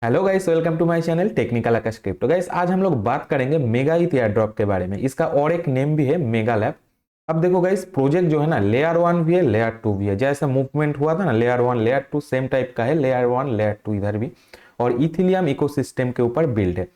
Hello guys, welcome to my channel technical Akash crypto. Guys आज हम लोग बात करेंगे मेगा ईथ एयर ड्रॉप के बारे में। इसका और एक नेम भी है मेगा लैब। अब देखो गाइस, प्रोजेक्ट जो है ना, लेयर 1 भी है, लेयर 2 भी है। जैसा मूवमेंट हुआ था ना, लेयर 1 लेयर 2 सेम टाइप का है, लेयर 1 लेयर 2 इधर भी। और इथिलियम इकोसिस्टम के ऊपर बिल्ड है।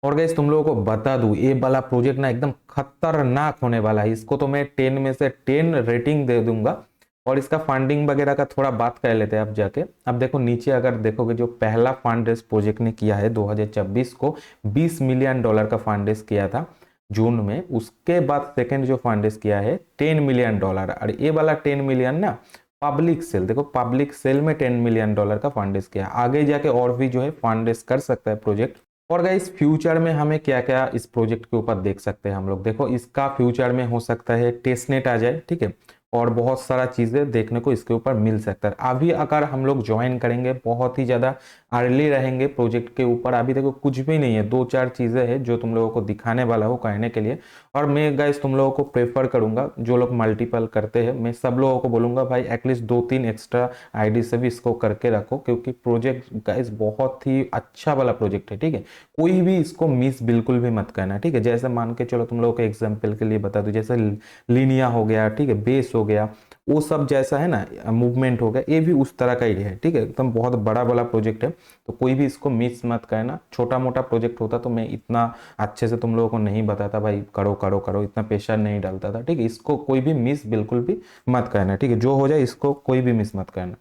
और गाइस तुम लोगों को बता दूं, ये वाला प्रोजेक्ट ना एकदम खतरनाक होने वाला है। इसको तो मैं 10 में से 10 रेटिंग दे दूंगा। और इसका फंडिंग वगैरह का थोड़ा बात कर लेते हैं अब जाके। अब देखो नीचे अगर देखोगे, जो पहला फंड रेस प्रोजेक्ट ने किया है 2026 को, $20 मिलियन का फंड रेस किया था जून में। उसके बाद सेकेंड जो फंड रेस किया है $10 मिलियन। और ये वाला 10 मिलियन ना पब्लिक सेल, देखो पब्लिक सेल में $10 मिलियन का फंड रेस किया। आगे जाके और भी जो है फंड रेस कर सकता है प्रोजेक्ट। और गाइस फ्यूचर में हमें क्या क्या इस प्रोजेक्ट के ऊपर देख सकते हैं हम लोग, देखो इसका फ्यूचर में हो सकता है टेस्टनेट आ जाए, ठीक है। और बहुत सारा चीजें देखने को इसके ऊपर मिल सकता है। अभी अगर हम लोग ज्वाइन करेंगे, बहुत ही ज्यादा अर्ली रहेंगे प्रोजेक्ट के ऊपर। अभी देखो कुछ भी नहीं है, दो चार चीजें हैं जो तुम लोगों को दिखाने वाला हो कहने के लिए। और मैं गाइस तुम लोगों को प्रेफर करूंगा, जो लोग मल्टीपल करते हैं, मैं सब लोगों को बोलूंगा भाई एटलीस्ट 2-3 एक्स्ट्रा आईडी से भी इसको करके रखो, क्योंकि प्रोजेक्ट गाइस बहुत ही अच्छा वाला प्रोजेक्ट है, ठीक है। कोई भी इसको मिस बिल्कुल भी मत करना, ठीक है। जैसे मान के चलो, तुम लोगों को एग्जांपल के लिए बता दूं, जैसे लिनिया हो गया, ठीक है, बेस हो गया, वो सब जैसा है ना, मूवमेंट हो गया, ये भी उस तरह का ही है, ठीक है। एकदम बहुत बड़ा वाला प्रोजेक्ट है, तो कोई भी इसको मिस मत करना। छोटा मोटा प्रोजेक्ट होता तो मैं इतना अच्छे से तुम लोगों को नहीं बताता, भाई करो करो करो, इतना प्रेशर नहीं डालता था, ठीक है। इसको कोई भी मिस बिल्कुल भी मत करना, ठीक है। जो हो जाए इसको कोई भी मिस मत करना।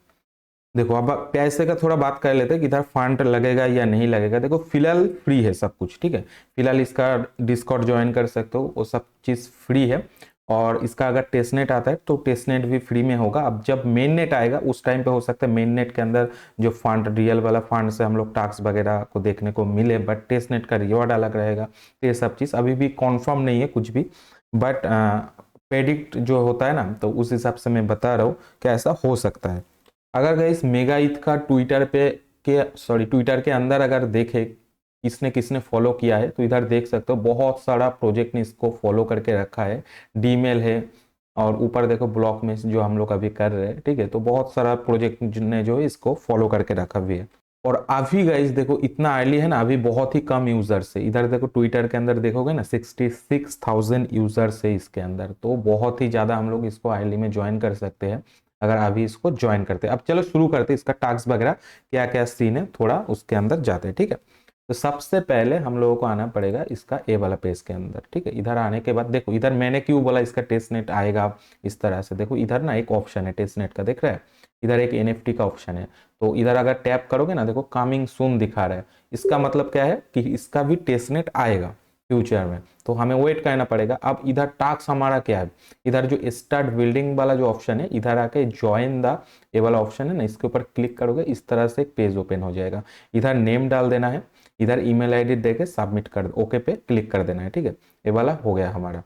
देखो अब पैसे का थोड़ा बात कर लेते हैं कि इधर फंड लगेगा या नहीं लगेगा। देखो फिलहाल फ्री है सब कुछ, ठीक है। फिलहाल इसका डिस्कॉर्ड ज्वाइन कर सकते हो, वो सब चीज़ फ्री है। और इसका अगर टेस्टनेट आता है तो टेस्टनेट भी फ्री में होगा। अब जब मेन नेट आएगा उस टाइम पे हो सकता है मेन नेट के अंदर जो फंड, रियल वाला फंड से हम लोग टास्क वगैरह को देखने को मिले, बट टेस्टनेट का रिवॉर्ड अलग रहेगा। तो ये सब चीज़ अभी भी कॉन्फर्म नहीं है कुछ भी, बट प्रेडिक्ट जो होता है ना, तो उस हिसाब से मैं बता रहा हूँ कि ऐसा हो सकता है। अगर गाइस मेगा ईथ का ट्विटर के अंदर अगर देखे किसने किसने फॉलो किया है, तो इधर देख सकते हो बहुत सारा प्रोजेक्ट ने इसको फॉलो करके रखा है। डीमेल है, और ऊपर देखो ब्लॉक में जो हम लोग अभी कर रहे हैं, ठीक है। तो बहुत सारा प्रोजेक्ट ने जो है इसको फॉलो करके रखा भी है। और अभी गाइस देखो इतना अर्ली है ना, अभी बहुत ही कम यूजर्स है। इधर देखो ट्विटर के अंदर देखोगे ना, 66,000 यूजर्स है इसके अंदर। तो बहुत ही ज्यादा हम लोग इसको अर्ली में ज्वाइन कर सकते हैं अगर अभी इसको ज्वाइन करते हैं। अब चलो शुरू करते हैं, इसका टास्क वगैरह क्या क्या सीन है, थोड़ा उसके अंदर जाते हैं, ठीक है। तो सबसे पहले हम लोगों को आना पड़ेगा इसका ए वाला पेज के अंदर, ठीक है। इधर आने के बाद देखो, इधर मैंने क्यों बोला इसका टेस्ट नेट आएगा इस तरह से, देखो इधर ना एक ऑप्शन है टेस्ट नेट का, देख रहा है। इधर एक एनएफटी का ऑप्शन है। तो इधर अगर टैप करोगे ना, देखो कमिंग सून दिखा रहा है। इसका मतलब क्या है कि इसका भी टेस्ट नेट आएगा फ्यूचर में, तो हमें वेट करना पड़ेगा। अब इधर टास्क हमारा क्या है, इधर जो स्टार्ट बिल्डिंग वाला जो ऑप्शन है, इधर आके ज्वाइन द ये वाला ऑप्शन है ना, इसके ऊपर क्लिक करोगे, इस तरह से एक पेज ओपन हो जाएगा। इधर नेम डाल देना है, इधर ईमेल आईडी देके सबमिट कर, ओके पे क्लिक कर देना है, ठीक है। ये वाला हो गया हमारा।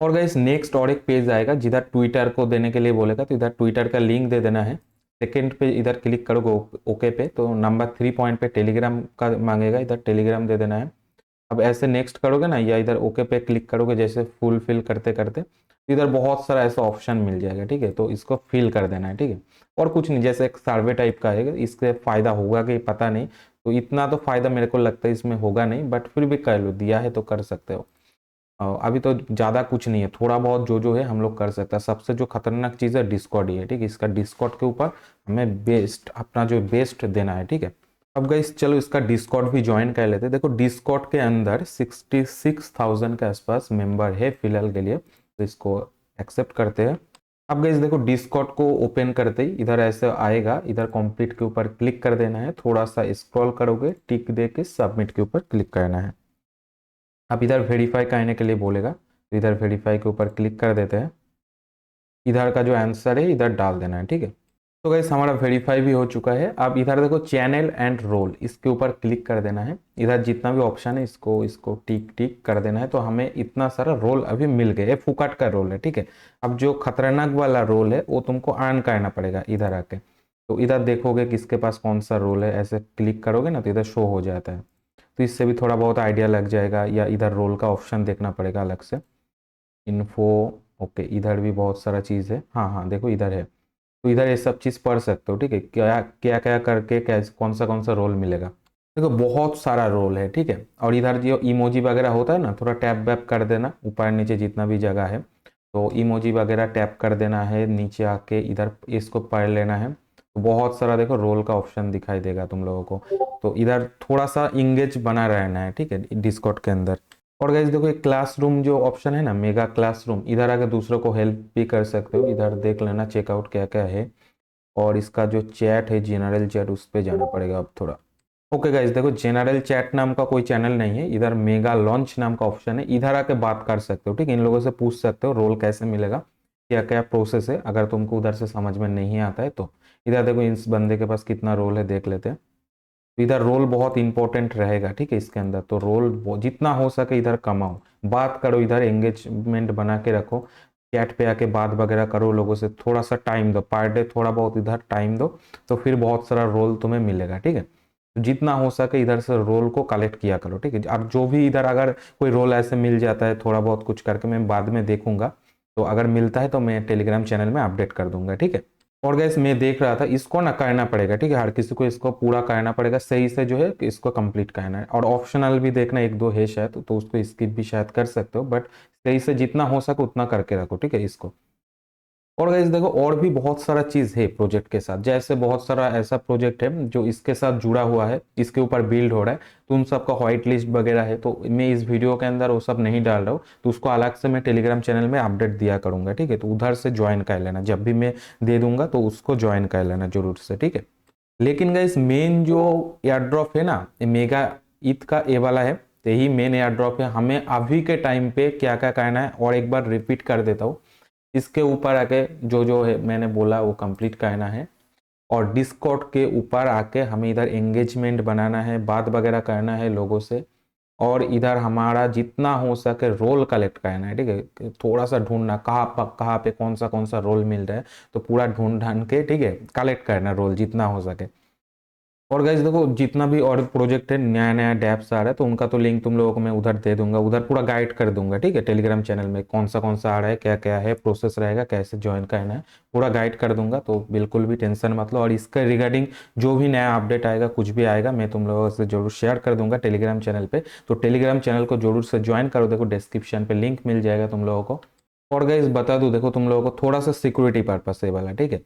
और गाइस नेक्स्ट और एक पेज आएगा जिधर ट्विटर को देने के लिए बोलेगा, तो इधर ट्विटर का लिंक दे देना है। सेकेंड पे इधर क्लिक करोगे ओके पे, तो नंबर 3 पॉइंट पे टेलीग्राम का मांगेगा, इधर टेलीग्राम दे देना है। अब ऐसे नेक्स्ट करोगे ना, या इधर ओके पे क्लिक करोगे, जैसे फुलफिल करते करते इधर बहुत सारा ऐसा ऑप्शन मिल जाएगा, ठीक है। तो इसको फिल कर देना है, ठीक है। और कुछ नहीं, जैसे एक सर्वे टाइप का है, इससे फायदा होगा कि पता नहीं। तो इतना तो फायदा मेरे को लगता है इसमें होगा नहीं, बट फिर भी कर लो, दिया है तो कर सकते हो। अभी तो ज़्यादा कुछ नहीं है, थोड़ा बहुत जो है हम लोग कर सकते हैं। सबसे जो खतरनाक चीज़ है डिस्कॉर्ड ही है, ठीक है। इसका डिस्कॉर्ड के ऊपर हमें बेस्ट, अपना जो बेस्ट देना है, ठीक है। अब गाइस चलो इसका डिस्कॉर्ड भी ज्वाइन कर लेते हैं। देखो डिस्कॉर्ड के अंदर 66,000 के आसपास मेंबर है फिलहाल के लिए, तो इसको एक्सेप्ट करते हैं। अब गाइस देखो डिस्कॉर्ड को ओपन करते ही इधर ऐसे आएगा, इधर कंप्लीट के ऊपर क्लिक कर देना है, थोड़ा सा स्क्रॉल करोगे, टिक दे के सबमिट के ऊपर क्लिक करना है। अब इधर वेरीफाई करने के लिए बोलेगा, तो इधर वेरीफाई के ऊपर क्लिक कर देते हैं। इधर का जो आंसर है इधर डाल देना है, ठीक है। तो गाइस हमारा वेरीफाई भी हो चुका है। अब इधर देखो चैनल एंड रोल, इसके ऊपर क्लिक कर देना है। इधर जितना भी ऑप्शन है इसको इसको टिक टिक कर देना है। तो हमें इतना सारा रोल अभी मिल गए, फुकट का रोल है, ठीक है। अब जो खतरनाक वाला रोल है वो तुमको अर्न करना पड़ेगा इधर आके। तो इधर देखोगे किसके पास कौन सा रोल है, ऐसे क्लिक करोगे ना तो इधर शो हो जाता है। तो इससे भी थोड़ा बहुत आइडिया लग जाएगा, या इधर रोल का ऑप्शन देखना पड़ेगा अलग से, इन्फो। ओके, इधर भी बहुत सारा चीज़ है, हाँ हाँ देखो इधर है। तो इधर ये सब चीज़ पढ़ सकते हो, ठीक है, क्या क्या क्या करके क्या कौन सा रोल मिलेगा। देखो बहुत सारा रोल है, ठीक है। और इधर जो इमोजी वगैरह होता है ना, थोड़ा टैप वैप कर देना ऊपर नीचे जितना भी जगह है, तो इमोजी वगैरह टैप कर देना है, नीचे आके इधर इसको पढ़ लेना है। तो बहुत सारा देखो रोल का ऑप्शन दिखाई देगा तुम लोगों को। तो इधर थोड़ा सा इंगेज बना रहना है, ठीक है, डिस्कॉर्ड के अंदर। और गाइस देखो एक क्लासरूम जो ऑप्शन है ना, मेगा क्लासरूम, इधर आके दूसरों को हेल्प भी कर सकते हो। इधर देख लेना चेकआउट क्या क्या है। और इसका जो चैट है जनरल चैट, उस पर जाना पड़ेगा अब थोड़ा। ओके गाइस देखो जनरल चैट नाम का कोई चैनल नहीं है, इधर मेगा लॉन्च नाम का ऑप्शन है, इधर आके बात कर सकते हो, ठीक है। इन लोगों से पूछ सकते हो रोल कैसे मिलेगा, क्या क्या प्रोसेस है, अगर तुमको उधर से समझ में नहीं आता है तो। इधर देखो इस बंदे के पास कितना रोल है देख लेते हैं। इधर रोल बहुत इंपॉर्टेंट रहेगा, ठीक है, इसके अंदर। तो रोल जितना हो सके इधर कमाओ, बात करो, इधर एंगेजमेंट बना के रखो, चैट पे आके बात वगैरह करो लोगों से, थोड़ा सा टाइम दो पर डे, थोड़ा बहुत इधर टाइम दो, तो फिर बहुत सारा रोल तुम्हें मिलेगा, ठीक है। तो जितना हो सके इधर से रोल को कलेक्ट किया करो, ठीक है। अब जो भी इधर अगर कोई रोल ऐसे मिल जाता है थोड़ा बहुत कुछ करके, मैं बाद में देखूंगा, तो अगर मिलता है तो मैं टेलीग्राम चैनल में अपडेट कर दूंगा, ठीक है। और गैस मैं देख रहा था, इसको ना करना पड़ेगा, ठीक है, हर किसी को इसको पूरा करना पड़ेगा, सही से जो है इसको कंप्लीट करना है। और ऑप्शनल भी देखना एक दो है शायद, तो उसको स्किप भी शायद कर सकते हो, बट सही से जितना हो सके उतना करके रखो, ठीक है इसको। और गाइस देखो और भी बहुत सारा चीज है प्रोजेक्ट के साथ, जैसे बहुत सारा ऐसा प्रोजेक्ट है जो इसके साथ जुड़ा हुआ है, इसके ऊपर बिल्ड हो रहा है, तो उन सब का व्हाइट लिस्ट वगैरह है, तो मैं इस वीडियो के अंदर वो सब नहीं डाल रहा हूँ, तो उसको अलग से मैं टेलीग्राम चैनल में अपडेट दिया करूंगा, ठीक है। तो उधर से ज्वाइन कर लेना, जब भी मैं दे दूंगा तो उसको ज्वाइन कर लेना जरूर से, ठीक है। लेकिन गाइस मेन जो एयर ड्रॉप है ना, ये मेगा ईथ का ए वाला है, तो यही मेन एयर ड्रॉप है। हमें अभी के टाइम पे क्या क्या करना है, और एक बार रिपीट कर देता हूँ, इसके ऊपर आके जो जो है मैंने बोला वो कंप्लीट करना है। और डिस्कॉर्ड के ऊपर आके हमें इधर एंगेजमेंट बनाना है, बात वगैरह करना है लोगों से। और इधर हमारा जितना हो सके रोल कलेक्ट करना है, ठीक है। थोड़ा सा ढूंढना कहाँ पे कौन सा रोल मिल रहा है, तो पूरा ढूंढ ढांड के, ठीक है, कलेक्ट करना रोल जितना हो सके। और गाइस देखो जितना भी और प्रोजेक्ट है, नया नया डैप्स आ रहा है, तो उनका तो लिंक तुम लोगों को मैं उधर दे दूंगा, उधर पूरा गाइड कर दूंगा, ठीक है। टेलीग्राम चैनल में कौन सा आ रहा है, क्या क्या है प्रोसेस रहेगा, कैसे ज्वाइन करना है, पूरा गाइड कर दूंगा, तो बिल्कुल भी टेंशन मत लो। और इसका रिगार्डिंग जो भी नया अपडेट आएगा, कुछ भी आएगा, मैं तुम लोगों से जरूर शेयर कर दूंगा टेलीग्राम चैनल पे। तो टेलीग्राम चैनल को जरूर से ज्वाइन करो, देखो डिस्क्रिप्शन पे लिंक मिल जाएगा तुम लोगों को। और गाइस बता दूं, देखो तुम लोगों को थोड़ा सा सिक्योरिटी पर्पस है वाला, ठीक है।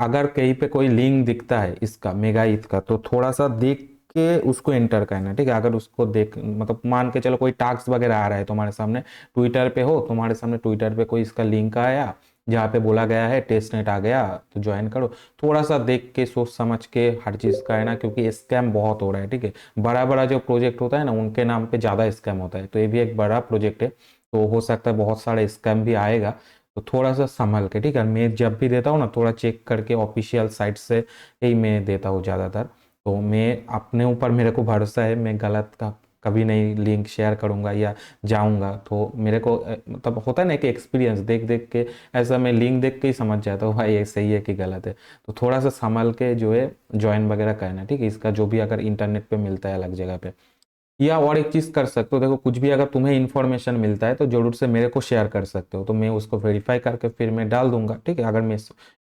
अगर कहीं पे कोई लिंक दिखता है इसका मेगाइथ का, तो थोड़ा सा देख के उसको एंटर करना, ठीक है। अगर उसको देख मतलब मान के चलो कोई टास्क वगैरह आ रहा है तुम्हारे सामने, ट्विटर पे हो, तुम्हारे सामने ट्विटर पे कोई इसका लिंक आया जहाँ पे बोला गया है टेस्ट नेट आ गया तो ज्वाइन करो, थोड़ा सा देख के सोच समझ के हर चीज का है ना, क्योंकि स्कैम बहुत हो रहा है, ठीक है। बड़ा बड़ा जो प्रोजेक्ट होता है ना, उनके नाम पे ज्यादा स्कैम होता है, तो ये भी एक बड़ा प्रोजेक्ट है, तो हो सकता है बहुत सारे स्कैम भी आएगा। तो थोड़ा सा संभल के, ठीक है, मैं जब भी देता हूँ ना थोड़ा चेक करके ऑफिशियल साइट से ही मैं देता हूँ ज़्यादातर। तो मैं अपने ऊपर मेरे को भरोसा है, मैं गलत का कभी नहीं लिंक शेयर करूंगा या जाऊंगा, तो मेरे को मतलब होता है ना कि एक्सपीरियंस देख देख के, ऐसा मैं लिंक देख के ही समझ जाता हूँ भाई ये सही है कि गलत है। तो थोड़ा सा संभल के जो है ज्वाइन वगैरह करना, ठीक है, इसका जो भी अगर इंटरनेट पे मिलता है अलग जगह पे। या और एक चीज कर सकते हो, देखो कुछ भी अगर तुम्हें इन्फॉर्मेशन मिलता है तो जरूर से मेरे को शेयर कर सकते हो, तो मैं उसको वेरीफाई करके फिर मैं डाल दूंगा, ठीक है, अगर मैं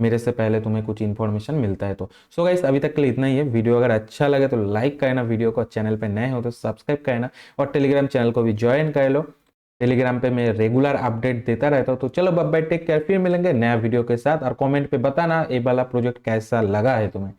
मेरे से पहले तुम्हें कुछ इन्फॉर्मेशन मिलता है तो। सो गाइस अभी तक के लिए इतना ही है। वीडियो अगर अच्छा लगे तो लाइक करना वीडियो को, चैनल पे नए हो तो सब्सक्राइब करना, और टेलीग्राम चैनल को भी ज्वाइन कर लो। टेलीग्राम पे मैं रेगुलर अपडेट देता रहता हूँ। तो चलो बाय बाय, टेक केयर, फिर मिलेंगे नया वीडियो के साथ। और कमेंट पे बताना ये वाला प्रोजेक्ट कैसा लगा है तुम्हें।